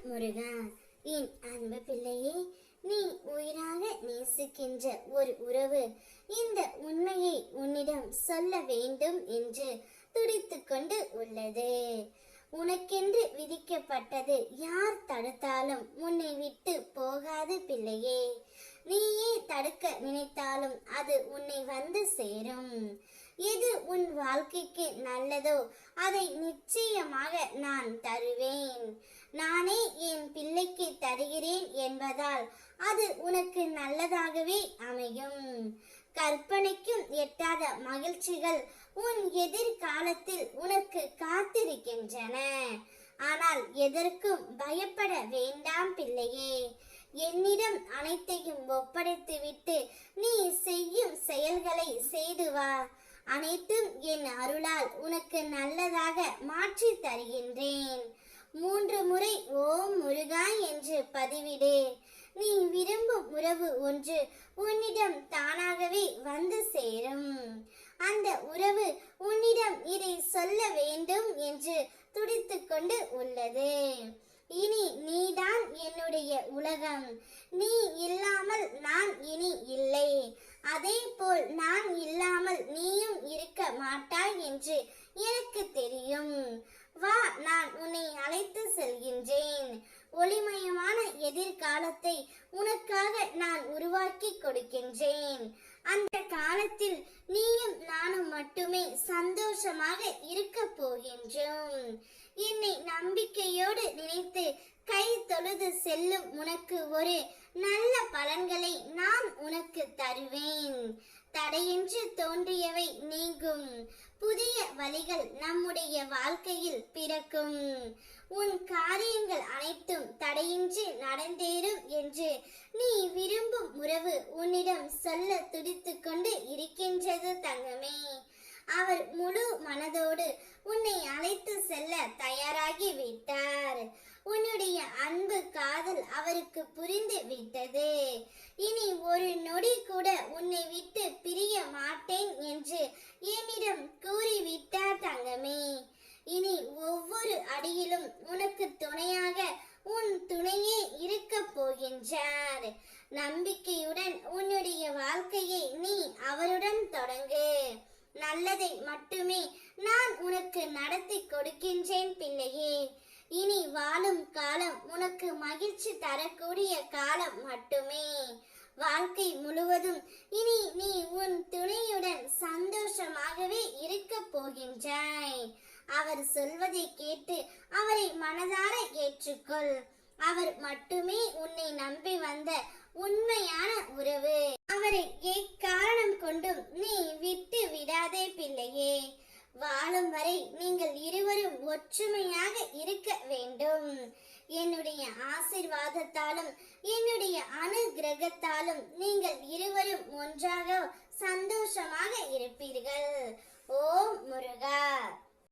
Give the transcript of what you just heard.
முருகா, என் அன்பு பிள்ளையே, நீ உயிராக நேசிக்கின்ற ஒரு உறவு இந்த உண்மையை உன்னிடம் சொல்ல வேண்டும் என்று துடித்துக் கொண்டு உள்ளது. உனக்கென்று விதிக்கப்பட்டது யார் தடுத்தாலும் உன்னை விட்டு போகாது பிள்ளையே. நீயே தடுக்க நினைத்தாலும் அது உன்னை வந்து சேரும். எது உன் வாழ்க்கைக்கு நல்லதோ அதை நிச்சயமாக நான் தருவேன். நானே என் பிள்ளைக்கு தருகிறேன் என்பதால் அது உனக்கு நல்லதாகவே அமையும். கற்பனைக்கும் எட்டாத மகிழ்ச்சிகள் உன் எதிர்காலத்தில் உனக்கு காத்திருக்கின்றன. ஆனால் எதற்கும் பயப்பட வேண்டாம் பிள்ளையே. என்னிடம் அனைத்தையும் ஒப்படைத்துவிட்டு நீ செய்யும் செயல்களை செய்து வா. அனைத்தும் என் அருளால் உனக்கு நல்லதாக மாற்றி தருகின்றேன். 3 முறை ஓம் முருகா என்று பதிவிடு. நீ விரும்பும் உறவு ஒன்று உன்னிடம் தானாகவே வந்து சேரும். அந்த உறவு உன்னிடம் இதை சொல்ல வேண்டும் என்று துடித்துக் கொண்டு உள்ளது. இனி நீதான் என்னுடைய உலகம். நீ இல்லாமல் நான் இனி இல்லை. அதே போல் நான் இல்லாமல் நீயும் இருக்க மாட்டாய் என்று எனக்கு தெரியும். வா, நான் உன்னை அழைத்து செல்கின்றேன். ஒளிமயமான எதிர்காலத்தை உனக்காக நான் உருவாக்கி கொடுக்கின்றேன். அந்த காலத்தில் நீயும் நானும் மட்டுமே சந்தோஷமாக இருக்க போகின்றோம். என்னை நம்பிக்கையோடு நினைத்து கை தொழுது செல்லும் உனக்கு ஒரு நல்ல பலன்களை நான் உனக்கு தருவேன். தடையின்றி தோன்றியவை நீங்கும். புதிய வழிகள் நம்முடைய வாழ்க்கையில் பிறக்கும். உன் காரியங்கள் அனைத்தும் தடையின்றி நடந்தேறும் என்று நீ விரும்பும் உறவு உன்னிடம் சொல்ல துடித்துக் கொண்டு இருக்கின்றது தங்கமே. அவர் முழு மனதோடு உன்னை அழைத்து செல்ல தயாராகி விட்டார். உன்னுடைய அன்பு காதல் அவருக்கு புரிந்து விட்டது. இனி ஒரு நொடி கூட உன்னை விட்டு பிரிய மாட்டேன் என்று என்னிடம் கூறிவிட்டார் தங்கமே. இனி ஒவ்வொரு அடியிலும் உனக்கு துணையாக உன் துணையே இருக்க போகின்றார். நம்பிக்கையுடன் உன்னுடைய வாழ்க்கையை நீ அவருடன் தொடங்கு. நல்லதை மட்டுமே நான் உனக்கு நடத்தி கொடுக்கின்றேன் பிள்ளையே. இனி வாழும் காலம் உனக்கு மகிழ்ச்சி தரக்கூடிய காலம் மட்டுமே. வாழ்க்கை முழுவதும் இனி நீ உன் துணையுடன் சந்தோஷமாகவே இருக்க போகின்றாய். அவர் சொல்வதை கேட்டு அவரை மனதார ஏற்றுக்கொள். அவர் மட்டுமே உன்னை நம்பி வந்த உண்மையான உறவு. அவரை எக்காரணம் கொண்டும் நீ விட்டு விடாதே பிள்ளையே. வாழும் வரை நீங்கள் இருவரும் ஒற்றுமையாக இருக்க வேண்டும். என்னுடைய ஆசீர்வாதத்தாலும் என்னுடைய அனுகிரகத்தாலும் நீங்கள் இருவரும் ஒன்றாக சந்தோஷமாக இருப்பீர்கள். ஓம் முருகா.